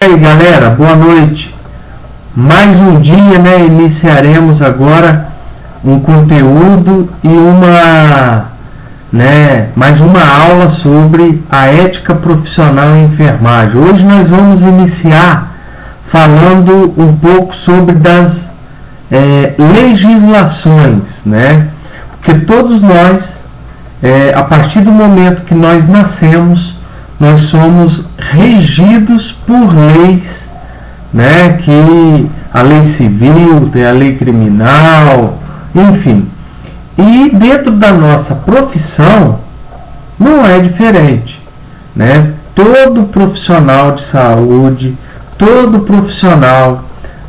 E aí galera, boa noite. Mais um dia, né? Iniciaremos agora um conteúdo e mais uma aula sobre a ética profissional em enfermagem. Hoje nós vamos iniciar falando um pouco sobre das legislações, né? Porque todos nós, a partir do momento que nós nascemos, nós somos regidos por leis, né? Que a lei civil, tem a lei criminal, enfim. E dentro da nossa profissão não é diferente, né? Todo profissional de saúde, todo profissional,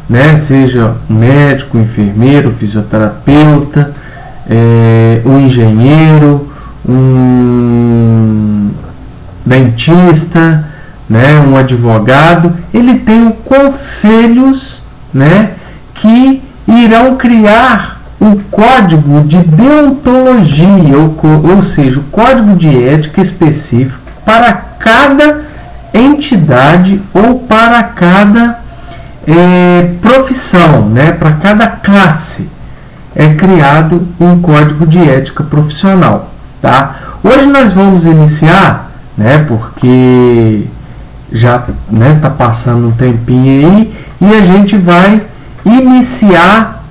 né? Seja médico, enfermeiro, fisioterapeuta, um engenheiro, um dentista, né, um advogado, ele tem conselhos, né, que irão criar um código de deontologia, ou seja, o código de ética específico para cada entidade ou para cada profissão, né, para cada classe é criado um código de ética profissional, tá? Hoje nós vamos iniciar, né, porque já está passando um tempinho aí, e a gente vai iniciar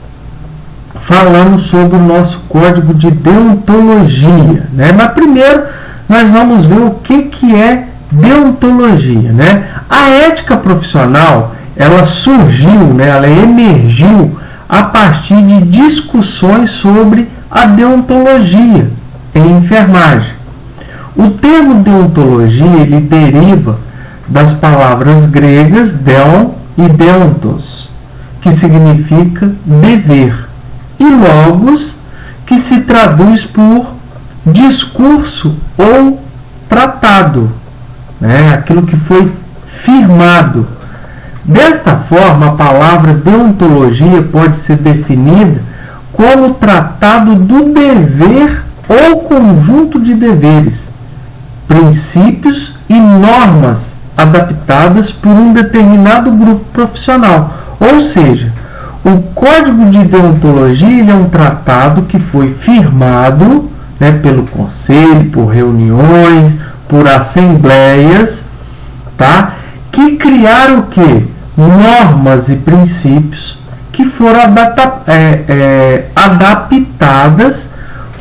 falando sobre o nosso código de deontologia, né? Mas primeiro nós vamos ver o que é deontologia, né? A ética profissional, ela surgiu, né, ela emergiu a partir de discussões sobre a deontologia em enfermagem. O termo deontologia, ele deriva das palavras gregas deon e deontos, que significa dever, e logos, que se traduz por discurso ou tratado, né? Aquilo que foi firmado. Desta forma, a palavra deontologia pode ser definida como tratado do dever ou conjunto de deveres, princípios e normas adaptadas por um determinado grupo profissional. Ou seja, o Código de Deontologia, ele é um tratado que foi firmado, né, pelo conselho, por reuniões, por assembleias, tá? Que criaram o quê? Normas e princípios que foram adaptadas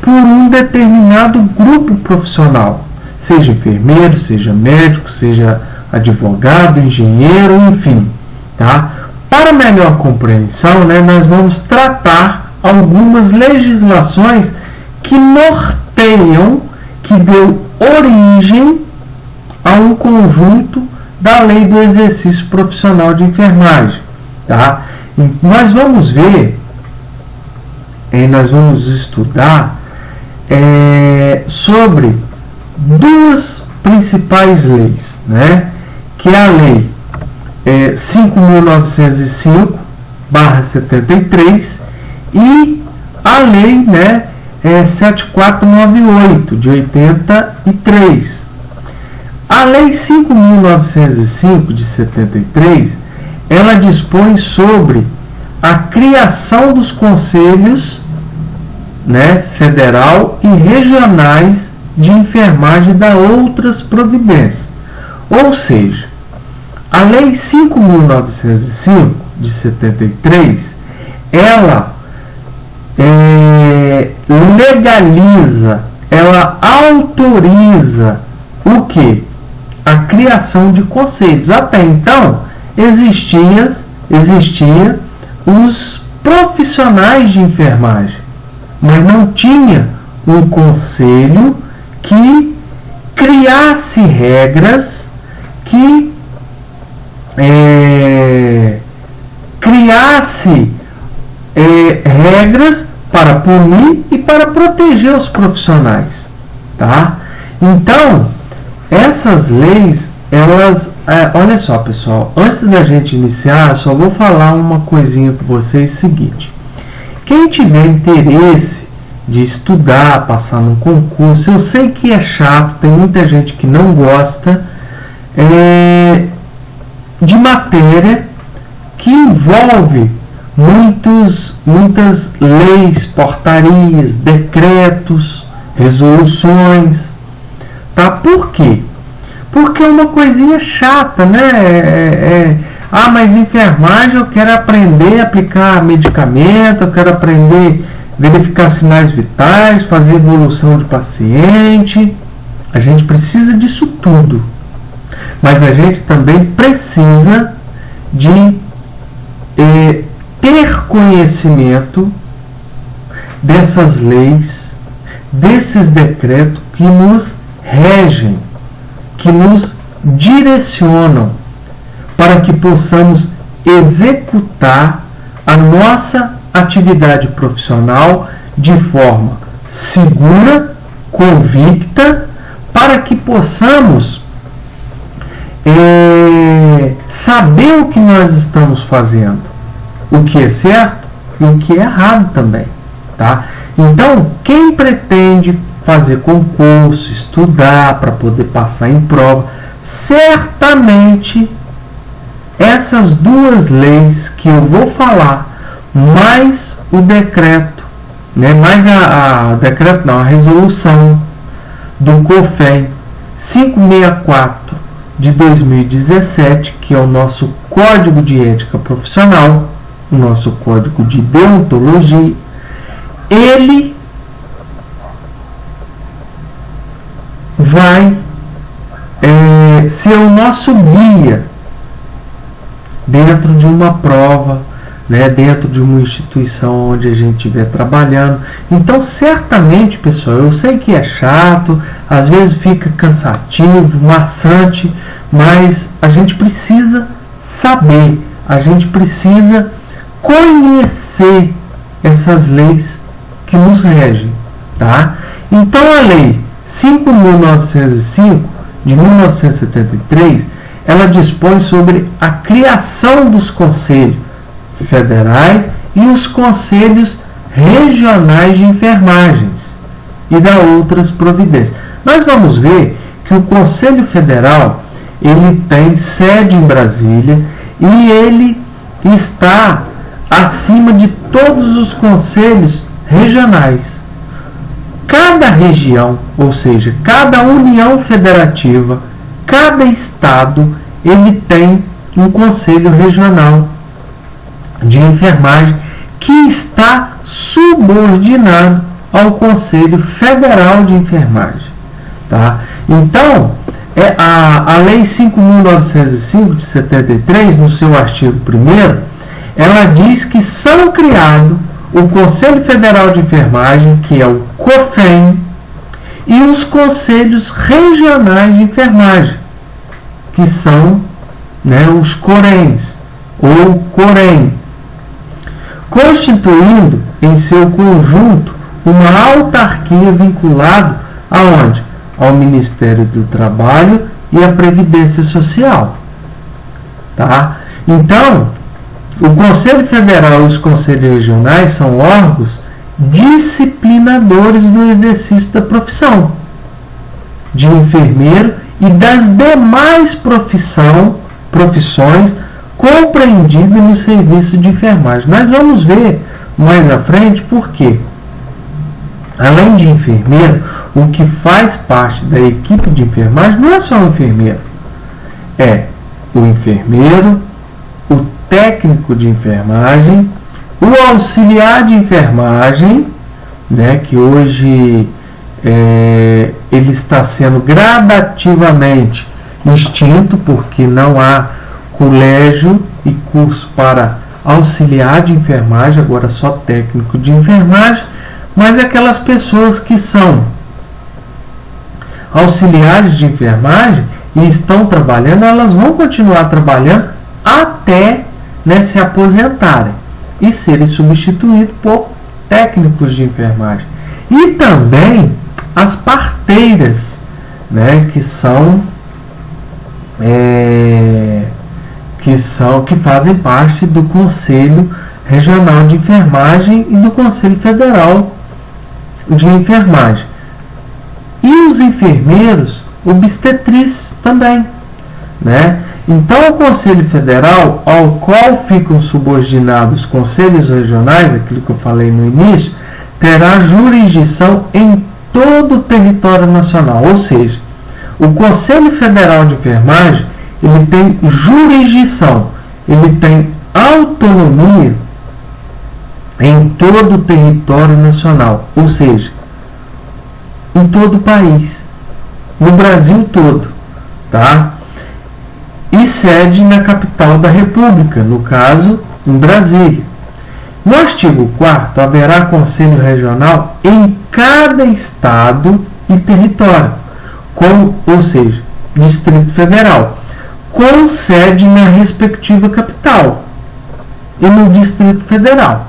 por um determinado grupo profissional, seja enfermeiro, seja médico, seja advogado, engenheiro, enfim, tá? Para melhor compreensão, né, nós vamos tratar algumas legislações que norteiam, que deu origem a um conjunto da lei do exercício profissional de enfermagem, tá? Nós vamos ver, nós vamos estudar sobre duas principais leis, né? Que é a lei 5.905/73 e a lei, né, 7498 de 83. A lei 5.905 de 73, ela dispõe sobre a criação dos conselhos, né, federal e regionais de enfermagem e da outras providências. Ou seja, a lei 5.905 de 73, ela legaliza, ela autoriza o que? A criação de conselhos. Até então, existia os profissionais de enfermagem, mas não tinha um conselho que criasse regras, que criasse regras para punir e para proteger os profissionais, tá? Então, essas leis, elas, olha só pessoal, antes da gente iniciar, só vou falar uma coisinha para vocês, seguinte: quem tiver interesse de estudar, passar no concurso, eu sei que é chato, tem muita gente que não gosta, de matéria que envolve muitas leis, portarias, decretos, resoluções. Tá? Por quê? Porque é uma coisinha chata, né? Mas enfermagem eu quero aprender a aplicar medicamento, eu quero aprender a verificar sinais vitais, fazer evolução de paciente. A gente precisa disso tudo. Mas a gente também precisa de ter conhecimento dessas leis, desses decretos que nos regem, que nos direcionam para que possamos executar a nossa atividade profissional de forma segura, convicta, para que possamos saber o que nós estamos fazendo, o que é certo e o que é errado também, tá? Então, quem pretende fazer concurso, estudar para poder passar em prova, certamente essas duas leis que eu vou falar, mais o decreto, né, mais a resolução do COFEM 564 de 2017, que é o nosso Código de Ética Profissional, o nosso Código de Deontologia, ele vai ser o nosso guia dentro de uma prova, né, dentro de uma instituição onde a gente estiver trabalhando. Então, certamente, pessoal, eu sei que é chato, às vezes fica cansativo, maçante, mas a gente precisa saber, a gente precisa conhecer essas leis que nos regem, tá? Então, a lei 5.905 de 1973, ela dispõe sobre a criação dos conselhos federais e os conselhos regionais de enfermagens e da outras providências. Nós vamos ver que o Conselho Federal ele tem sede em Brasília e ele está acima de todos os conselhos regionais. Cada região, ou seja, cada união federativa, cada estado, ele tem um conselho regional de enfermagem que está subordinado ao Conselho Federal de Enfermagem. Tá? Então, a Lei 5.905 de 73, no seu artigo 1º, ela diz que são criados o Conselho Federal de Enfermagem, que é o COFEM, e os Conselhos Regionais de Enfermagem, que são, né, os CORENs, ou COREN, constituindo em seu conjunto uma autarquia vinculada aonde? Ao Ministério do Trabalho e à Previdência Social. Tá? Então, o Conselho Federal e os Conselhos Regionais são órgãos disciplinadores do exercício da profissão de enfermeiro e das demais profissões compreendidas no serviço de enfermagem. Nós vamos ver mais à frente por quê. Além de enfermeiro, o que faz parte da equipe de enfermagem não é só o enfermeiro. É o enfermeiro, o técnico de enfermagem, o auxiliar de enfermagem, né, que hoje ele está sendo gradativamente extinto, porque não há colégio e curso para auxiliar de enfermagem, agora só técnico de enfermagem, mas aquelas pessoas que são auxiliares de enfermagem e estão trabalhando, elas vão continuar trabalhando até, né, se aposentarem e serem substituídos por técnicos de enfermagem. E também as parteiras, né, que fazem parte do Conselho Regional de Enfermagem e do Conselho Federal de Enfermagem. E os enfermeiros obstetrizes também, né? Então, o Conselho Federal, ao qual ficam subordinados os conselhos regionais, aquilo que eu falei no início, terá jurisdição em todo o território nacional. Ou seja, o Conselho Federal de Enfermagem, ele tem jurisdição, ele tem autonomia em todo o território nacional, ou seja, em todo o país, no Brasil todo, tá? E sede na capital da República, no caso, em Brasília. No artigo 4º, haverá conselho regional em cada estado e território, ou seja, Distrito Federal, com sede na respectiva capital e no Distrito Federal.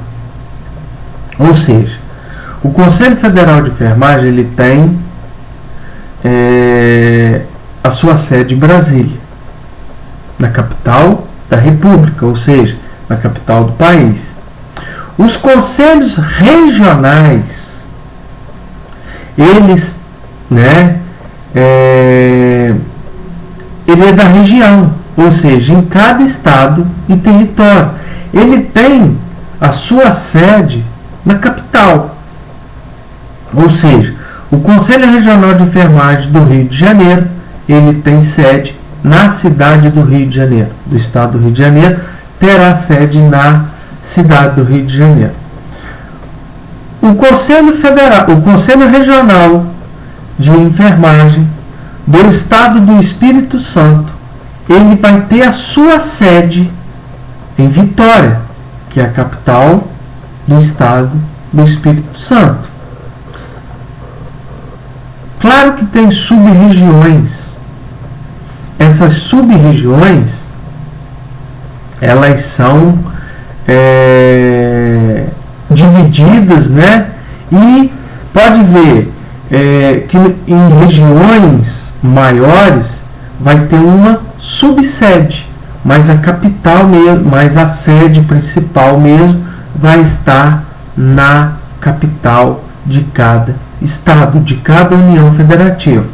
Ou seja, o Conselho Federal de Enfermagem ele tem a sua sede em Brasília, na capital da República, ou seja, na capital do país. Os conselhos regionais, eles, ele é da região, ou seja, em cada estado e território. Ele tem a sua sede na capital, ou seja, o Conselho Regional de Enfermagem do Rio de Janeiro, ele tem sede na cidade do Rio de Janeiro, do estado do Rio de Janeiro, terá sede na cidade do Rio de Janeiro. O Conselho Federal, o Conselho Regional de Enfermagem do estado do Espírito Santo, ele vai ter a sua sede em Vitória, que é a capital do estado do Espírito Santo. Claro que tem sub-regiões. Essas sub-regiões, elas são divididas, e pode ver que em regiões maiores vai ter uma subsede, mas a capital mesmo, mas a sede principal mesmo vai estar na capital de cada estado, de cada União Federativa.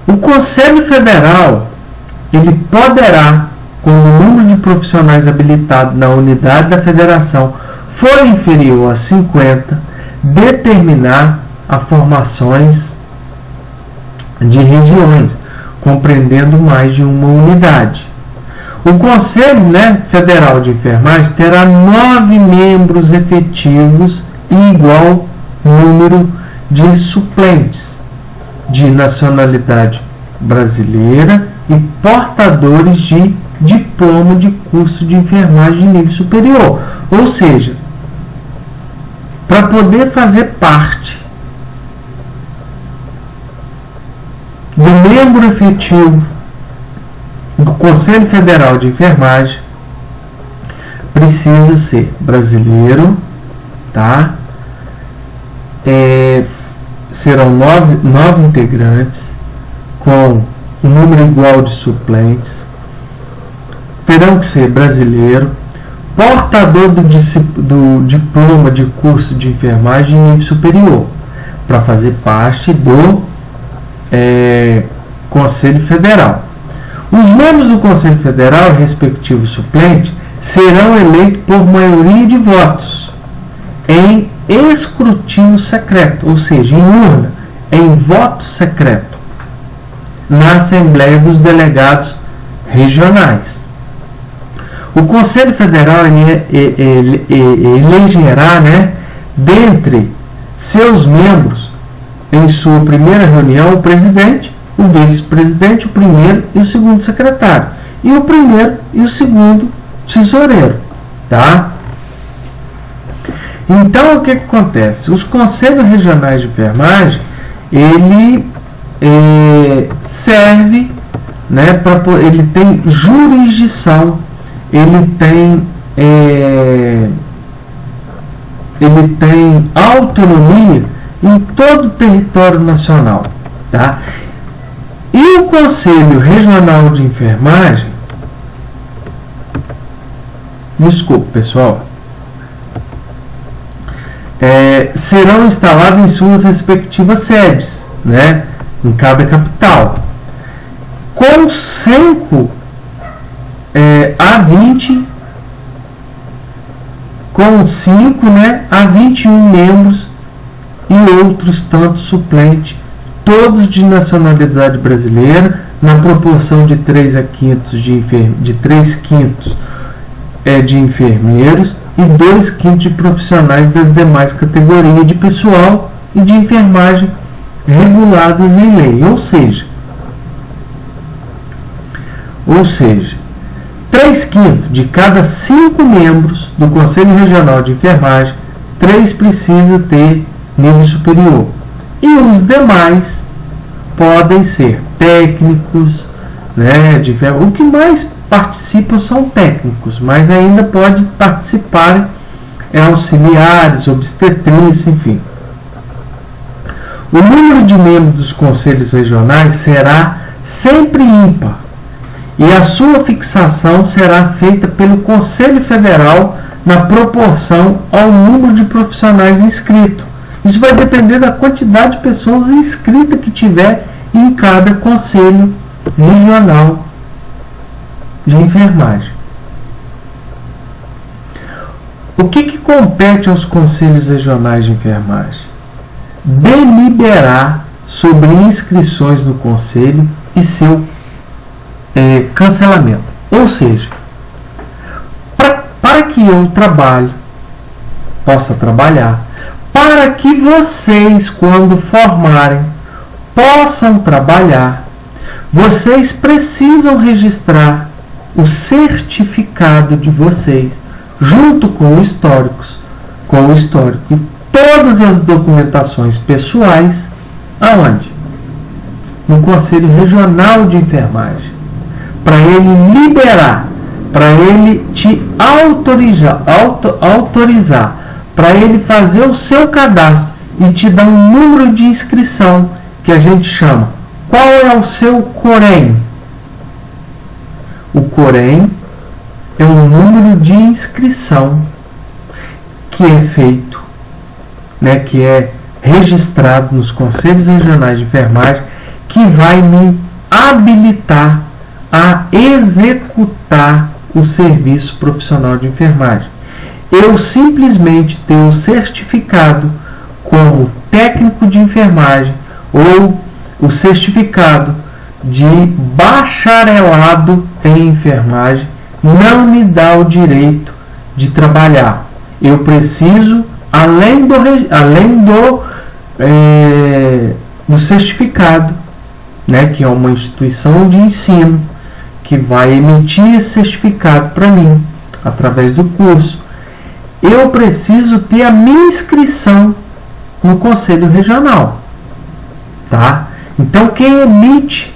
O Conselho Federal, ele poderá, quando o número de profissionais habilitados na unidade da federação for inferior a 50, determinar as formações de regiões, compreendendo mais de uma unidade. O Conselho Federal de Enfermagem terá 9 membros efetivos e igual número de suplentes de nacionalidade brasileira e portadores de diploma de curso de enfermagem de nível superior. Ou seja, para poder fazer parte do membro efetivo do Conselho Federal de Enfermagem, precisa ser brasileiro, tá? Serão 9 integrantes com um número igual de suplentes, terão que ser brasileiro, portador do diploma de curso de enfermagem em nível superior, para fazer parte do Conselho Federal. Os membros do Conselho Federal, respectivo suplente, serão eleitos por maioria de votos, em escrutínio secreto, ou seja, em urna, em voto secreto, na Assembleia dos Delegados Regionais. O Conselho Federal elegerá, dentre seus membros, em sua primeira reunião, o presidente, o vice-presidente, o primeiro e o segundo secretário, e o primeiro e o segundo tesoureiro, tá? Então, o que acontece? Os conselhos regionais de enfermagem, ele serve, ele tem jurisdição, ele tem autonomia em todo o território nacional, tá? E o Conselho Regional de Enfermagem, desculpe pessoal, serão instalados em suas respectivas sedes, em cada capital, com 5 a 20, com 5, né, a 21 membros e outros tantos suplentes, todos de nacionalidade brasileira, na proporção de 3 quintos de enfermeiros e 2 quintos de profissionais das demais categorias de pessoal e de enfermagem regulados em lei. Ou seja, 3 quintos de cada 5 membros do Conselho Regional de Enfermagem, 3 precisa ter nível superior. E os demais podem ser técnicos, né, o que mais participam são técnicos, mas ainda pode participar auxiliares, obstetrícia, enfim. O número de membros dos conselhos regionais será sempre ímpar e a sua fixação será feita pelo Conselho Federal na proporção ao número de profissionais inscritos. Isso vai depender da quantidade de pessoas inscritas que tiver em cada Conselho Regional de Enfermagem. O que compete aos Conselhos Regionais de Enfermagem? Deliberar sobre inscrições no Conselho e seu cancelamento. Ou seja, para que eu possa trabalhar, para que vocês, quando formarem, possam trabalhar, vocês precisam registrar o certificado de vocês junto com o histórico e todas as documentações pessoais aonde? No Conselho Regional de Enfermagem, para ele liberar, para ele te autorizar, para ele fazer o seu cadastro e te dar um número de inscrição que a gente chama. Qual é o seu COREM? O COREM é o número de inscrição que é feito, né, que é registrado nos Conselhos Regionais de Enfermagem, que vai me habilitar a executar o serviço profissional de enfermagem. Eu simplesmente tenho o certificado como técnico de enfermagem ou o certificado de bacharelado em enfermagem não me dá o direito de trabalhar. Eu preciso, além do certificado, né, que é uma instituição de ensino que vai emitir esse certificado para mim através do curso, eu preciso ter a minha inscrição no Conselho Regional, tá? Então quem emite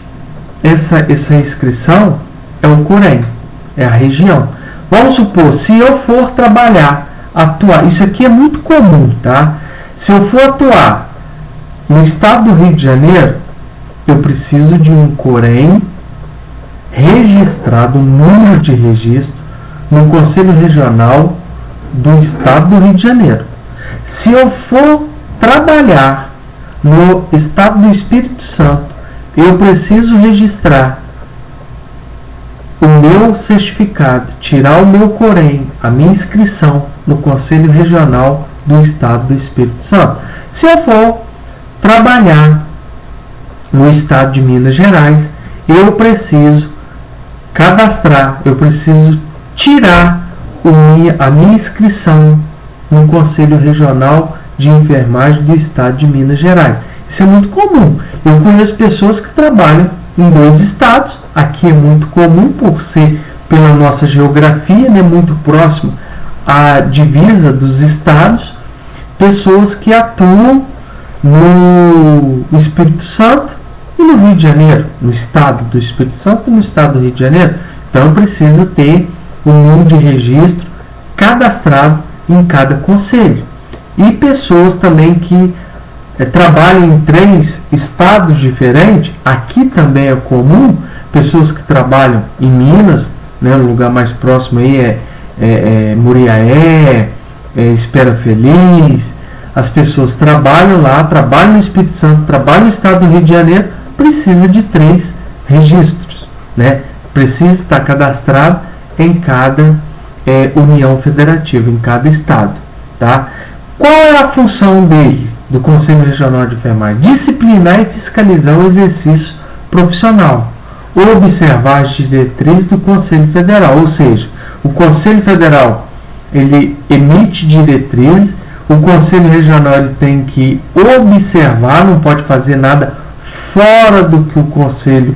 essa inscrição é o COREM, é a região. Vamos supor, se eu for atuar, isso aqui é muito comum, tá? Se eu for atuar no estado do Rio de Janeiro, eu preciso de um COREM registrado, um número de registro, no Conselho Regional do estado do Rio de Janeiro. Se eu for trabalhar no estado do Espírito Santo, eu preciso registrar o meu certificado, tirar o meu COREM, a minha inscrição no Conselho Regional do estado do Espírito Santo. Se eu for trabalhar no estado de Minas Gerais, eu preciso cadastrar, eu preciso tirar a minha inscrição no Conselho Regional de Enfermagem do estado de Minas Gerais. Isso é muito comum. Eu conheço pessoas que trabalham em 2 estados. Aqui é muito comum por ser, pela nossa geografia, né, muito próximo à divisa dos estados, pessoas que atuam no Espírito Santo e no Rio de Janeiro, no estado do Espírito Santo e no estado do Rio de Janeiro. Então precisa ter um número de registro cadastrado em cada conselho. E pessoas também que trabalham em 3 estados diferentes, aqui também é comum, pessoas que trabalham em Minas, né, o lugar mais próximo aí é Muriaé, Espera Feliz, as pessoas trabalham lá, trabalham no Espírito Santo, trabalham no estado do Rio de Janeiro, precisa de 3 registros. né? Precisa estar cadastrado em cada União Federativa, em cada estado, tá? Qual é a função dele, do Conselho Regional de Enfermagem? Disciplinar e fiscalizar o exercício profissional, observar as diretrizes do Conselho Federal, ou seja, o Conselho Federal ele emite diretrizes, o Conselho Regional ele tem que observar, não pode fazer nada fora do que o Conselho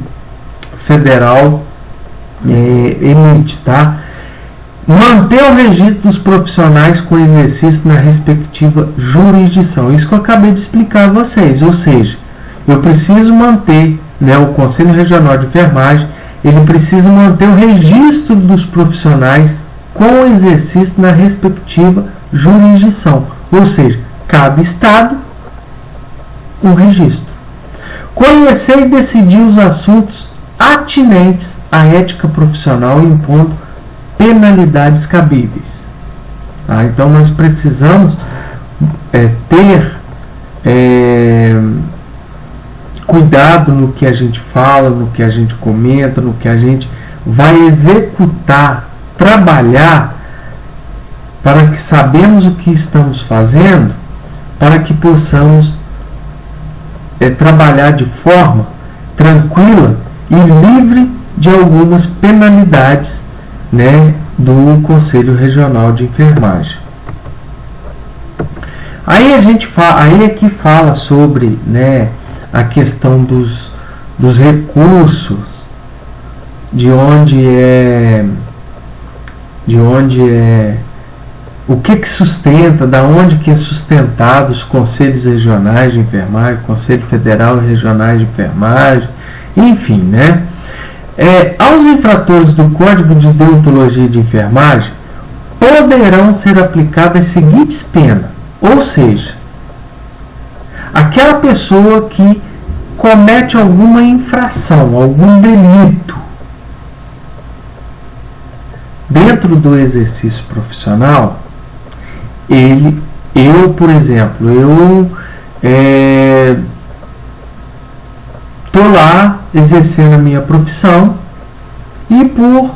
Federal emite, tá? Manter o registro dos profissionais com exercício na respectiva jurisdição. Isso que eu acabei de explicar a vocês, ou seja, eu preciso manter, né, o Conselho Regional de Enfermagem, ele precisa manter o registro dos profissionais com exercício na respectiva jurisdição, ou seja, cada estado um registro. Conhecer e decidir os assuntos atinentes à ética profissional, impondo penalidades cabíveis. Tá? Então nós precisamos ter cuidado no que a gente fala, no que a gente comenta, no que a gente vai executar, trabalhar, para que sabemos o que estamos fazendo, para que possamos trabalhar de forma tranquila e livre de algumas penalidades, né, do Conselho Regional de Enfermagem. Aí a gente fala sobre, né, a questão dos recursos, de onde o que sustenta, da onde que é sustentado os conselhos regionais de enfermagem, Conselho Federal e Regionais de Enfermagem, enfim, né? Aos infratores do Código de Deontologia de Enfermagem poderão ser aplicadas as seguintes penas, ou seja, aquela pessoa que comete alguma infração, algum delito dentro do exercício profissional, por exemplo, estou lá exercendo a minha profissão e por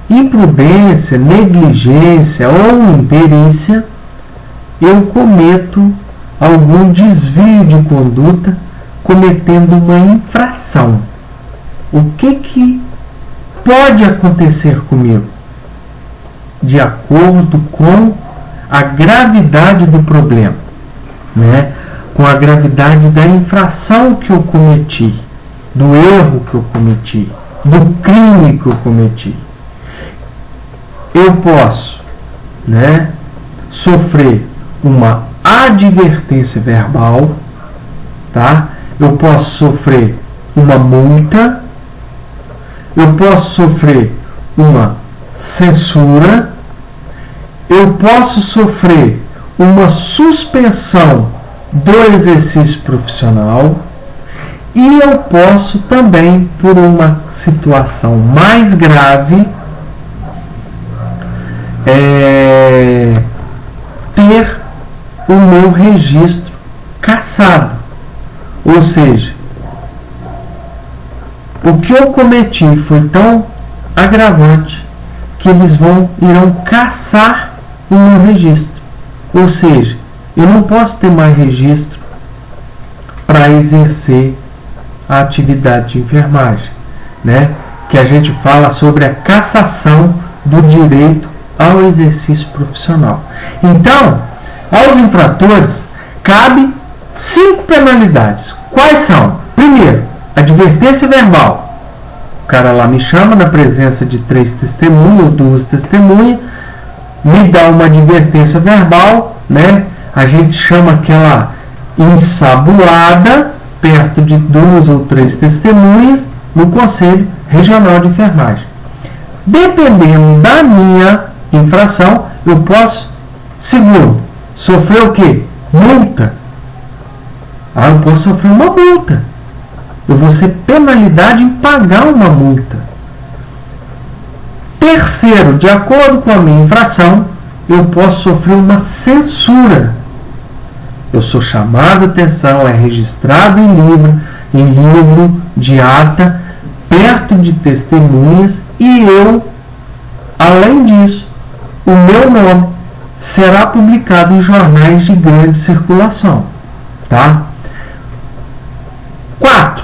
imprudência, negligência ou imperícia eu cometo algum desvio de conduta, cometendo uma infração. O que pode acontecer comigo? De acordo com a gravidade do problema, né? Com a gravidade da infração que eu cometi, do erro que eu cometi, do crime que eu cometi. Eu posso, né, sofrer uma advertência verbal, tá? Eu posso sofrer uma multa, eu posso sofrer uma censura, eu posso sofrer uma suspensão do exercício profissional e eu posso também, por uma situação mais grave, ter o meu registro cassado. Ou seja, o que eu cometi foi tão agravante que eles irão cassar o meu registro. Ou seja, eu não posso ter mais registro para exercer a atividade de enfermagem, né? Que a gente fala sobre a cassação do direito ao exercício profissional. Então, aos infratores cabe 5 penalidades. Quais são? Primeiro, advertência verbal. O cara lá me chama na presença de 3 testemunhas ou 2 testemunhas, me dá uma advertência verbal, né? A gente chama aquela ensabulada perto de 2 ou 3 testemunhas no Conselho Regional de Enfermagem. Dependendo da minha infração, eu posso, segundo, sofrer o quê? Multa. Eu posso sofrer uma multa. Eu vou ser penalidade em pagar uma multa. Terceiro, de acordo com a minha infração, eu posso sofrer uma censura. Eu sou chamado a atenção, é registrado em livro de ata, coberto de testemunhas e eu, além disso, o meu nome será publicado em jornais de grande circulação. Tá? 4.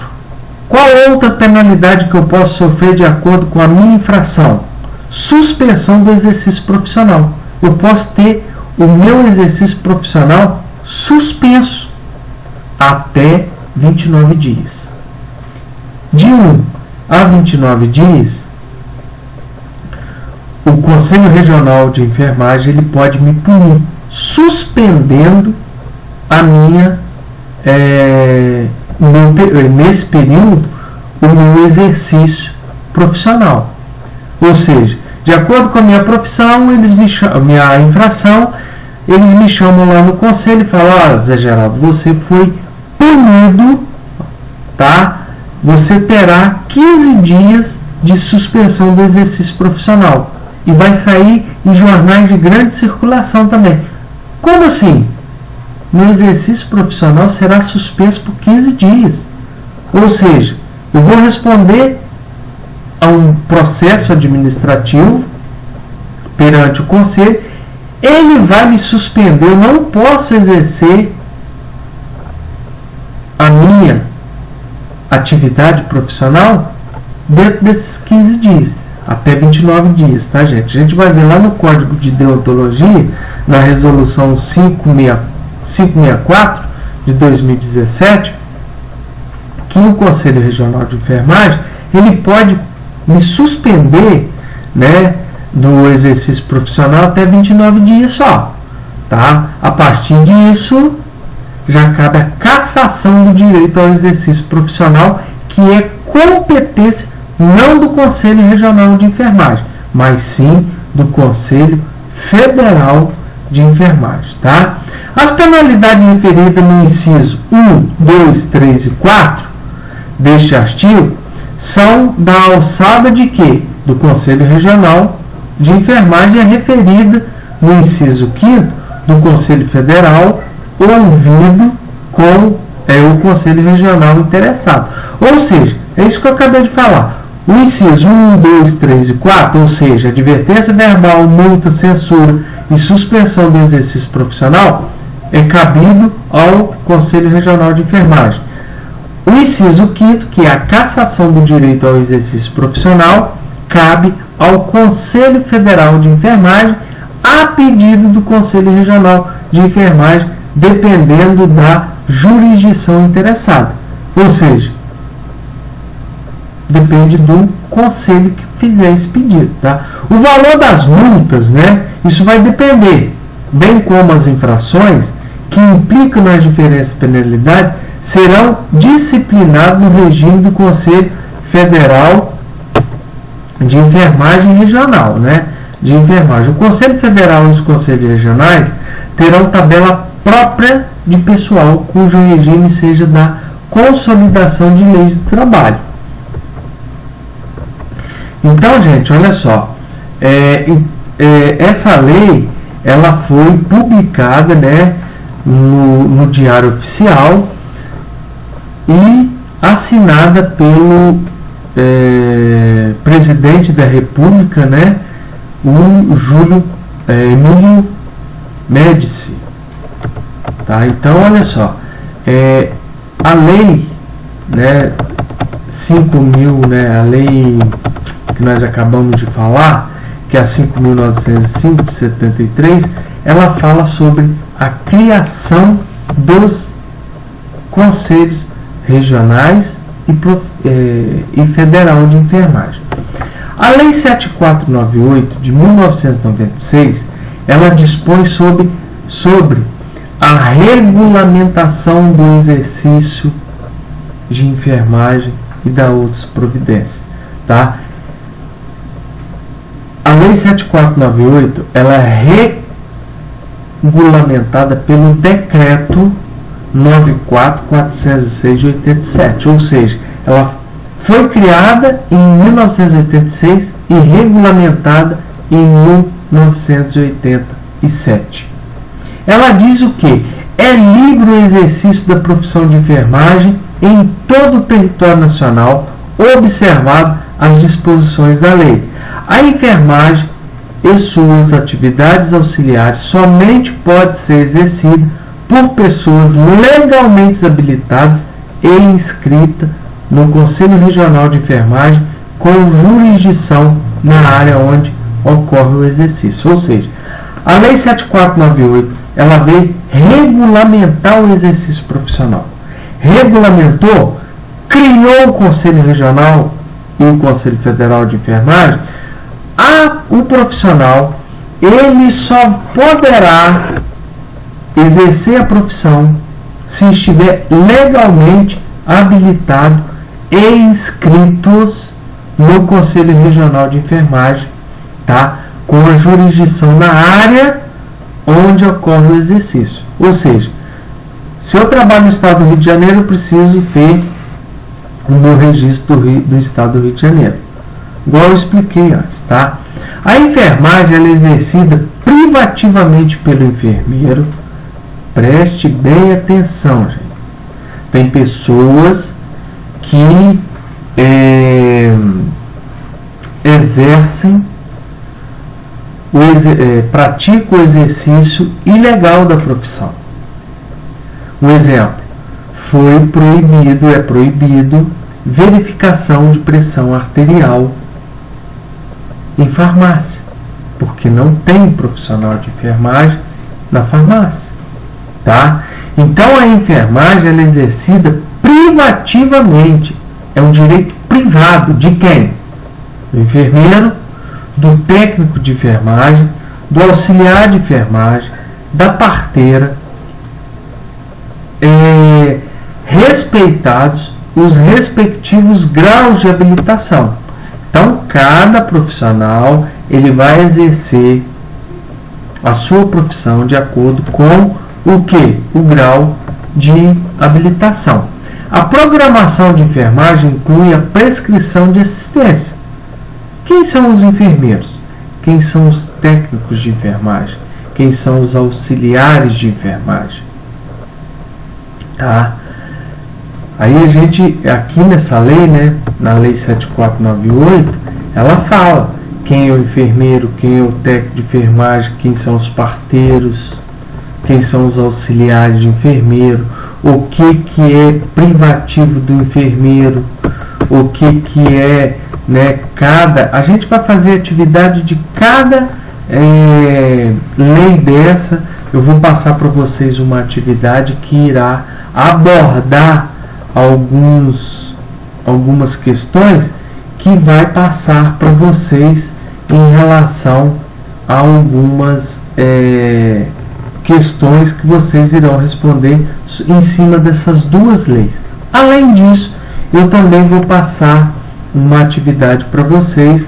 Qual outra penalidade que eu posso sofrer de acordo com a minha infração? Suspensão do exercício profissional. Eu posso ter o meu exercício profissional suspenso até 29 dias. De 1 a 29 dias, o Conselho Regional de Enfermagem ele pode me punir, suspendendo a minha, nesse período, o meu exercício profissional. Ou seja, de acordo com a minha profissão, minha infração, eles me chamam lá no conselho e falam: Zé Geraldo, você foi punido, tá? Você terá 15 dias de suspensão do exercício profissional. E vai sair em jornais de grande circulação também. Como assim? Meu exercício profissional será suspenso por 15 dias. Ou seja, eu vou responder a um processo administrativo perante o conselho, ele vai me suspender, eu não posso exercer a minha atividade profissional dentro desses 15 dias, até 29 dias, tá, gente? A gente vai ver lá no Código de Deontologia, na resolução 564 de 2017, que o Conselho Regional de Enfermagem, ele pode me suspender, né, do exercício profissional até 29 dias só, tá? A partir disso, já cabe a cassação do direito ao exercício profissional, que é competência não do Conselho Regional de Enfermagem, mas sim do Conselho Federal de Enfermagem, tá? As penalidades referidas no inciso 1, 2, 3 e 4 deste artigo são da alçada de quê? Do Conselho Regional de Enfermagem, é referida no inciso 5º do Conselho Federal, ouvido com o Conselho Regional interessado. Ou seja, é isso que eu acabei de falar. O inciso 1, 2, 3 e 4, ou seja, advertência verbal, multa, censura e suspensão do exercício profissional, é cabido ao Conselho Regional de Enfermagem. O inciso 5º, que é a cassação do direito ao exercício profissional, cabe ao Conselho Federal de Enfermagem, a pedido do Conselho Regional de Enfermagem, dependendo da jurisdição interessada. Ou seja, depende do conselho que fizer esse pedido, tá? O valor das multas, né? Isso vai depender, bem como as infrações que implicam nas diferentes penalidades, serão disciplinados no regime do Conselho Federal de Enfermagem Regional, né? De enfermagem. O Conselho Federal e os Conselhos Regionais terão tabela própria de pessoal cujo regime seja da consolidação de leis do trabalho. Então, gente, olha só, essa lei ela foi publicada, né, no Diário Oficial e assinada pelo presidente da República, né, o Emílio Médici. Tá? Então, olha só, a lei, né, 5.000, né, a lei que nós acabamos de falar, que é a 5.905 de 73, ela fala sobre a criação dos conselhos regionais e federal de enfermagem. A Lei 7498 de 1996, ela dispõe sobre a regulamentação do exercício de enfermagem e da outras providências, tá? A Lei 7498, ela é regulamentada pelo Decreto 94.406 de 87, ou seja, ela foi criada em 1986 e regulamentada em 1987. Ela diz o que? É livre o exercício da profissão de enfermagem em todo o território nacional, observado as disposições da lei. A enfermagem e suas atividades auxiliares somente pode ser exercida por pessoas legalmente habilitadas e inscritas no Conselho Regional de Enfermagem com jurisdição na área onde ocorre o exercício. Ou seja, a Lei 7498, ela veio regulamentar o exercício profissional. Regulamentou, criou o Conselho Regional e o Conselho Federal de Enfermagem. O profissional, ele só poderá exercer a profissão se estiver legalmente habilitado e inscritos no Conselho Regional de Enfermagem, tá? Com a jurisdição na área onde ocorre o exercício. Ou seja, se eu trabalho no estado do Rio de Janeiro, eu preciso ter o meu registro do estado do Rio de Janeiro, igual eu expliquei antes, tá? A enfermagem ela é exercida privativamente pelo enfermeiro. Preste bem atenção, gente. Tem pessoas que praticam o exercício ilegal da profissão. Um exemplo, é proibido verificação de pressão arterial em farmácia, porque não tem profissional de enfermagem na farmácia, tá? Então a enfermagem ela é exercida privativamente, é um direito privado de quem? Do enfermeiro, do técnico de enfermagem, do auxiliar de enfermagem, da parteira, respeitados os respectivos graus de habilitação. Então, cada profissional ele vai exercer a sua profissão de acordo com o que? O grau de habilitação. A programação de enfermagem inclui a prescrição de assistência. Quem são os enfermeiros? Quem são os técnicos de enfermagem? Quem são os auxiliares de enfermagem? Tá? Aí a gente, aqui nessa lei, né, na Lei 7498, ela fala quem é o enfermeiro, quem é o técnico de enfermagem, quem são os parteiros, quem são os auxiliares de enfermeiro, o que é privativo do enfermeiro, o que é, né, a gente vai fazer atividade de cada lei dessa. Eu vou passar para vocês uma atividade que irá abordar algumas questões que vai passar para vocês em relação a algumas questões que vocês irão responder em cima dessas duas leis. Além disso, eu também vou passar uma atividade para vocês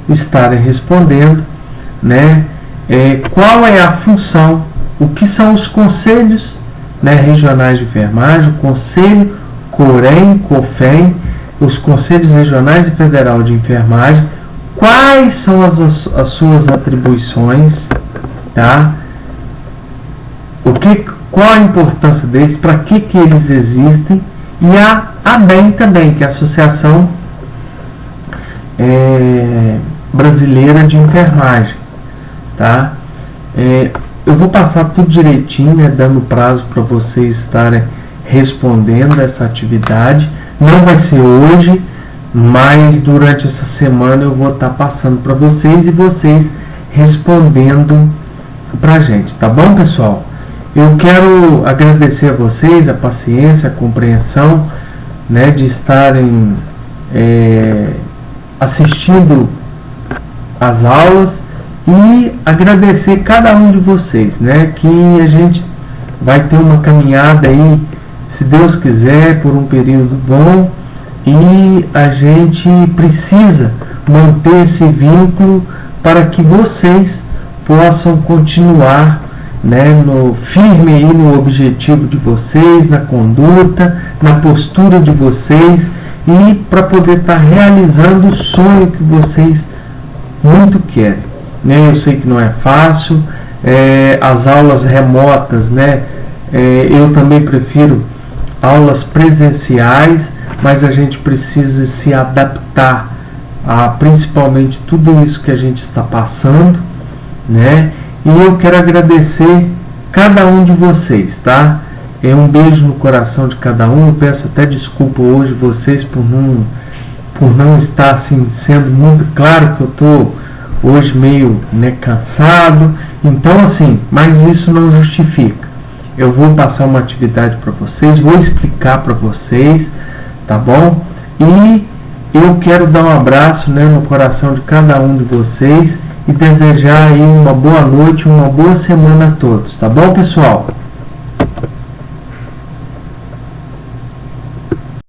estarem respondendo, né? Qual é a função, o que são os conselhos, né, regionais de enfermagem, o conselho COREM, COFEM, os Conselhos Regionais e Federal de Enfermagem, quais são as suas atribuições, tá? Qual a importância deles, para que eles existem, e a ABEM também, que é a Associação Brasileira de Enfermagem, tá? Eu vou passar tudo direitinho, né, dando prazo para vocês estarem respondendo essa atividade. Não vai ser hoje, mas durante essa semana eu vou estar passando para vocês e vocês respondendo para a gente, tá bom, pessoal? Eu quero agradecer a vocês a paciência, a compreensão, né, de estarem assistindo as aulas, e agradecer cada um de vocês, né, que a gente vai ter uma caminhada aí, se Deus quiser, por um período bom, e a gente precisa manter esse vínculo para que vocês possam continuar, né, firme aí no objetivo de vocês, na conduta, na postura de vocês, e para poder estar realizando o sonho que vocês muito querem, né? Eu sei que não é fácil, as aulas remotas, né? Eu também prefiro aulas presenciais, mas a gente precisa se adaptar a principalmente tudo isso que a gente está passando, né? E eu quero agradecer cada um de vocês, tá? Um beijo no coração de cada um. Eu peço até desculpa hoje vocês por não estar assim sendo muito claro que eu tô hoje meio, né, cansado. Então assim, mas isso não justifica. Eu vou passar uma atividade para vocês, vou explicar para vocês, tá bom? E eu quero dar um abraço, né, no coração de cada um de vocês e desejar aí uma boa noite, uma boa semana a todos, tá bom, pessoal?